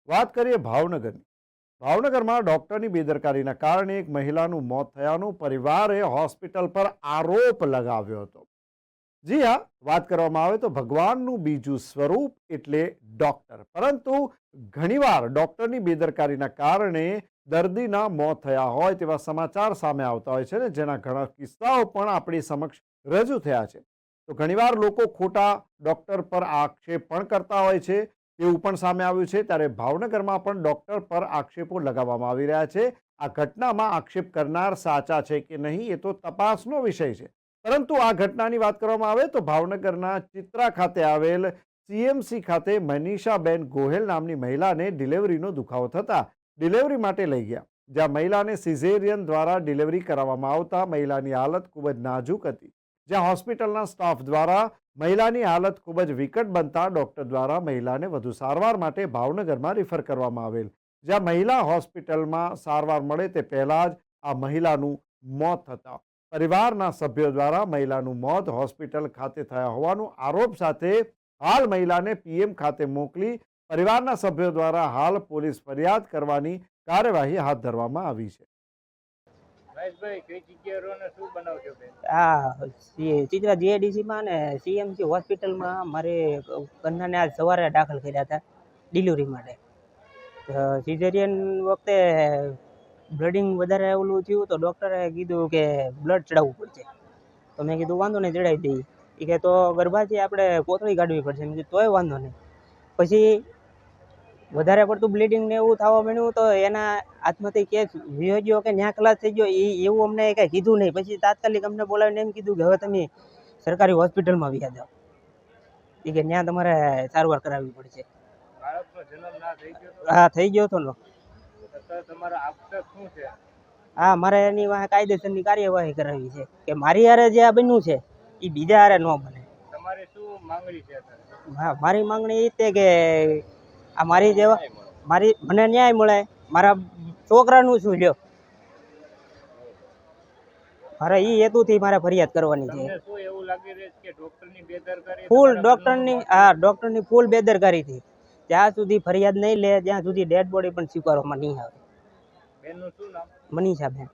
વાત કરીએ ભાવનગરની. ભાવનગરમાં ડોક્ટરની બેદરકારીના કારણે એક મહિલાનું મોત થયાનું પરિવારે હોસ્પિટલ પર આરોપ લગાવ્યો હતો. જી હા, વાત કરવામાં આવે તો ભગવાનનું બીજું સ્વરૂપ એટલે ડોક્ટર. પરંતુ ઘણીવાર ડોક્ટરની બેદરકારીના કારણે દર્દીના મોત થયા હોય તેવા સમાચાર સામે આવતા હોય છે ને, જેના ઘણા કિસ્સાઓ પણ આપણી સમક્ષ રજૂ થયા છે. તો ઘણીવાર લોકો ખોટા ડોક્ટર પર આક્ષેપ પણ કરતા હોય છે, તેવું પણ સામે આવ્યું છે. ત્યારે ભાવનગરમાં પણ ડોક્ટર પર આક્ષેપો લગાવવામાં આવી રહ્યા છે. આ ઘટનામાં આક્ષેપ કરનાર સાચા છે કે નહીં એ તો તપાસનો વિષય છે. પરંતુ આ ઘટનાની વાત કરવામાં આવે તો ભાવનગરના ચિત્રા ખાતે આવેલ સીએમસી ખાતે મનીષાબેન ગોહેલ નામની મહિલાને ડિલિવરીનો દુખાવો થતા ડિલિવરી માટે લઈ ગયા, જ્યાં મહિલાને સિઝેરિયન દ્વારા ડિલિવરી કરાવવામાં આવતા મહિલાની હાલત ખૂબ જ નાજુક હતી. જ્યાં હોસ્પિટલના સ્ટાફ દ્વારા મહિલાની હાલત ખૂબ જ વિકટ બનતા ડોક્ટર દ્વારા મહિલાને વધુ સારવાર માટે ભાવનગરમાં રિફર કરવામાં આવેલ, જ્યાં મહિલા હોસ્પિટલમાં સારવાર મળે તે પહેલા જ આ મહિલાનું મોત થતા પરિવારના સભ્યો દ્વારા મહિલાનું મોત હોસ્પિટલ ખાતે થયા હોવાનું આરોપ સાથે હાલ મહિલાને પીએમ ખાતે મોકલી પરિવારના સભ્યો દ્વારા હાલ પોલીસ ફરિયાદ કરવાની કાર્યવાહી હાથ ધરવામાં આવી છે. ચિત્રા જીઆઈડીસીમાં ને સીએમસી હોસ્પિટલમાં મારે કન્યાને આજ સવારે દાખલ કર્યા હતા ડિલિવરી માટે. સિઝેરિયન વખતે બ્લડિંગ વધારે ઓલું થયું તો ડૉક્ટરે કીધું કે બ્લડ ચડાવવું પડશે. તો મેં કીધું વાંધો નહીં, ચડાવી દઈએ. એ કે તો ગર્ભાથી આપણે કોથળી કાઢવી પડશે. મેં કીધું તોય વાંધો નહીં. પછી વધારે પડતું બ્લીડિંગ ને એવું થવા માંડ્યું તો એના હાથમાંથી કેસ વિયો ગયો કે ન્યા ખલાસ થઈ ગયો એવું અમને કાંઈ કીધું નહીં. પછી તાત્કાલિક અમને બોલાવીને એમ કીધું કે હવે તમે સરકારી હોસ્પિટલમાં વ્યા જાઓ. એ કે ત્યાં તમારે સારવાર કરાવવી પડશે. હા, થઈ ગયો હતો ને. હા, મારે એની વાંહે કાયદેસરની કાર્યવાહી કરાવી છે કે મારી હારે જે આ બન્યું છે એ બીજા હારે ન બને. તમારી શું માંગણી છે? હા, મારી માંગણી એ છે કે આ મારી જેવા મને ન્યાય મળે. મારા છોકરાનું શું લ્યો, મારે એ હેતુથી મારે ફરિયાદ કરવાની છે. ડોક્ટરની ફૂલ બેદરકારી થી જ્યાં સુધી ફરિયાદ નહીં લે ત્યાં સુધી ડેડ બોડી પણ સ્વીકારવામાં નહીં આવે. મનીષાબેન.